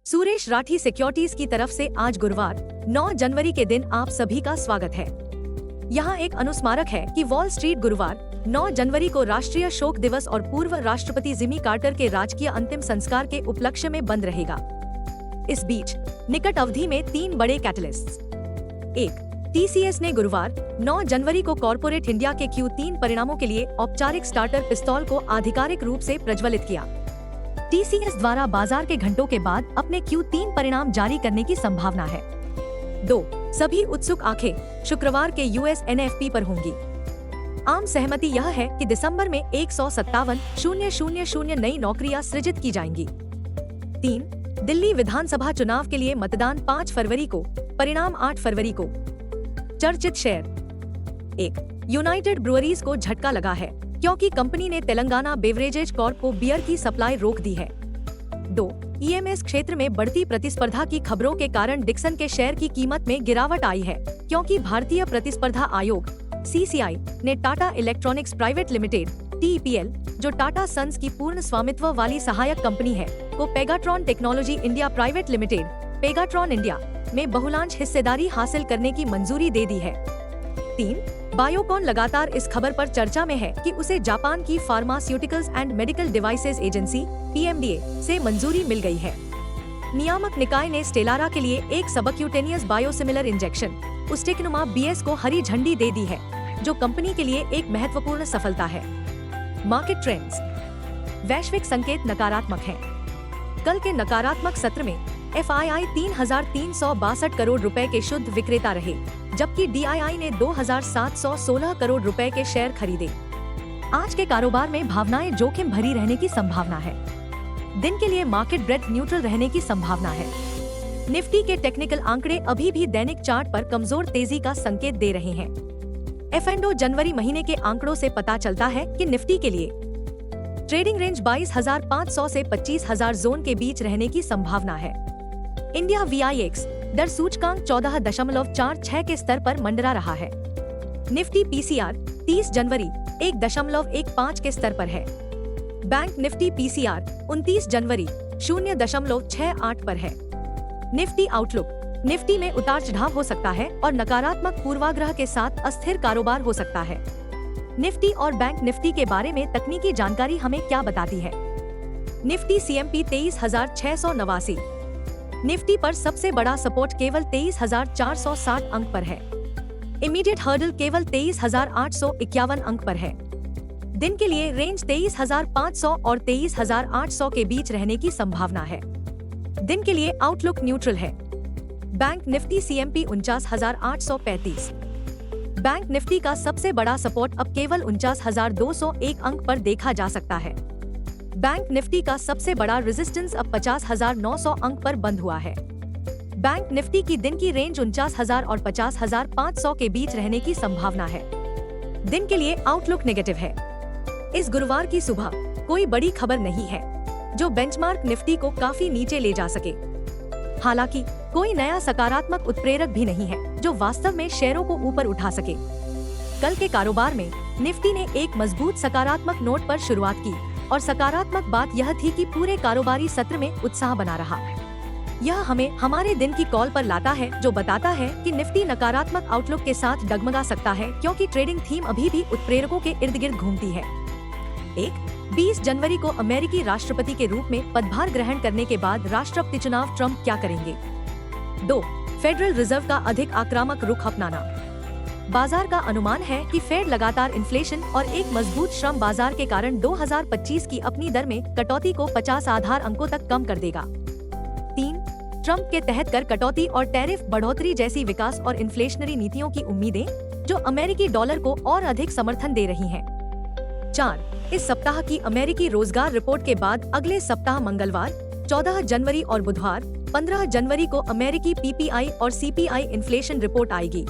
Suresh Rathi securities की तरफ से आज गुरुवार 9 जनवरी के दिन आप सभी का स्वागत है। यहाँ एक अनुस्मारक है कि वॉल स्ट्रीट गुरुवार 9 जनवरी को राष्ट्रीय शोक दिवस और पूर्व राष्ट्रपति जिमी कार्टर के राजकीय अंतिम संस्कार के उपलक्ष्य में बंद रहेगा। इस बीच निकट अवधि में 3 बड़े कैटलिस्ट्स। 1. TCS ने गुरुवार 9 जनवरी को कॉर्पोरेट इंडिया के Q3 परिणामों के लिए औपचारिक स्टार्टर पिस्तौल को आधिकारिक रूप से प्रज्वलित किया। TCS द्वारा बाजार के घंटों के बाद अपने Q3 परिणाम जारी करने की संभावना है। 2. सभी उत्सुक आंखें शुक्रवार के US NFP पर होंगी। आम सहमति यह है कि दिसंबर में 157,000 नई नौकरियां सृजित की जाएंगी। 3. दिल्ली विधानसभा चुनाव के लिए मतदान 5 फरवरी को, परिणाम 8 फरवरी को। चर्चित शेयर। 1. यूनाइटेड ब्रुअरीज को झटका लगा है क्योंकि कंपनी ने तेलंगाना बेवरेजेज कॉर्प को बियर की सप्लाई रोक दी है। 2. EMS क्षेत्र में बढ़ती प्रतिस्पर्धा की खबरों के कारण डिक्सन के शेयर की कीमत में गिरावट आई है क्योंकि भारतीय प्रतिस्पर्धा आयोग CCI ने Tata electronics private limited TEPL, जो टाटा सन्स की पूर्ण स्वामित्व वाली सहायक कंपनी है, को Pegatron technology India private limited Pegatron India में बहुलांश हिस्सेदारी हासिल करने की मंजूरी दे दी है। 3. बायोकॉन लगातार इस खबर पर चर्चा में है कि उसे जापान की pharmaceuticals and medical devices agency PMDA से मंजूरी मिल गई है। नियामक निकाय ने स्टेलारा के लिए एक सबक्यूटेनियस बायोसिमिलर इंजेक्शन उस्टिकनुमा BS को हरी झंडी दे दी है, जो कंपनी के लिए एक महत्वपूर्ण सफलता है। Market trends. वैश्विक संकेत नकारात्मक हैं। कल के नकारात्मक सत्र में FII 3,362 करोड़ रुपए के शुद्ध विक्रेता रहे, जबकि DII ने 2,716 करोड़ रुपए के शेयर खरीदे। आज के कारोबार में भावनाएं जोखिम भरी रहने की संभावना है। दिन के लिए मार्केट ब्रेथ न्यूट्रल रहने की संभावना है। निफ्टी के टेक्निकल आंकड़े अभी भी दैनिक चार्ट पर कमजोर तेजी का संकेत दे रहे हैं। F&O जनवरी महीने के आंकड़ों से पता चलता है कि निफ्टी के लिए ट्रेडिंग रेंज 22,500 से 25,000 जोन के बीच रहने की संभावना है। इंडिया VIX दर सूचकांक 14.46 के स्तर पर मंडरा रहा है। निफ्टी PCR 30 जनवरी 1.15 के स्तर पर है। बैंक निफ्टी PCR 29 जनवरी 0.68 पर है। Nifty outlook. निफ्टी में उतार चढ़ाव हो सकता है और नकारात्मक पूर्वाग्रह के साथ अस्थिर कारोबार हो सकता है। निफ्टी और बैंक निफ्टी के बारे में तकनीकी जानकारी हमें क्या बताती है? Nifty CMP 23,689। निफ्टी पर सबसे बड़ा सपोर्ट केवल 23,460 अंक पर है। इमीडिएट हर्डल केवल 23,851 अंक पर है। दिन के लिए रेंज 23,500 और 23,800 के बीच रहने की संभावना है। दिन के लिए आउटलुक न्यूट्रल है। Bank Nifty CMP 49,835। Bank Nifty का सबसे बड़ा सपोर्ट अब केवल 49,201 अंक पर देखा जा सकता है। बैंक निफ्टी का सबसे बड़ा रेजिस्टेंस अब 50,900 अंक पर बंद हुआ है। बैंक निफ्टी की दिन की रेंज 49,000 और 50,500 के बीच रहने की संभावना है। दिन के लिए आउटलुक नेगेटिव है। इस गुरुवार की सुबह कोई बड़ी खबर नहीं है जो बेंचमार्क निफ्टी को काफी नीचे ले जा सके। हालांकि कोई नया सकारात्मक उत्प्रेरक भी नहीं है जो वास्तव में शेयरों को ऊपर उठा सके। कल के कारोबार में निफ्टी ने एक मजबूत सकारात्मक नोट पर शुरुआत की और सकारात्मक बात यह थी कि पूरे कारोबारी सत्र में उत्साह बना रहा। यह हमें हमारे दिन की कॉल पर लाता है, जो बताता है कि निफ्टी नकारात्मक आउटलुक के साथ डगमगा सकता है क्योंकि ट्रेडिंग थीम अभी भी उत्प्रेरकों के इर्द गिर्द घूमती है। 1. 20 जनवरी को अमेरिकी राष्ट्रपति के रूप में पदभार ग्रहण करने के बाद राष्ट्रपति चुनाव ट्रंप क्या करेंगे? 2. फेडरल रिजर्व का अधिक आक्रामक रुख अपनाना। बाजार का अनुमान है कि फेड लगातार इन्फ्लेशन और एक मजबूत श्रम बाजार के कारण 2025 की अपनी दर में कटौती को 50 आधार अंकों तक कम कर देगा। 3. ट्रंप के तहत कर कटौती और टैरिफ बढ़ोतरी जैसी विकास और इन्फ्लेशनरी नीतियों की उम्मीदें, जो अमेरिकी डॉलर को और अधिक समर्थन दे रही हैं। 4. इस सप्ताह की अमेरिकी रोजगार रिपोर्ट के बाद अगले सप्ताह मंगलवार 14 जनवरी और बुधवार 15 जनवरी को अमेरिकी PPI और CPI इन्फ्लेशन रिपोर्ट आएगी।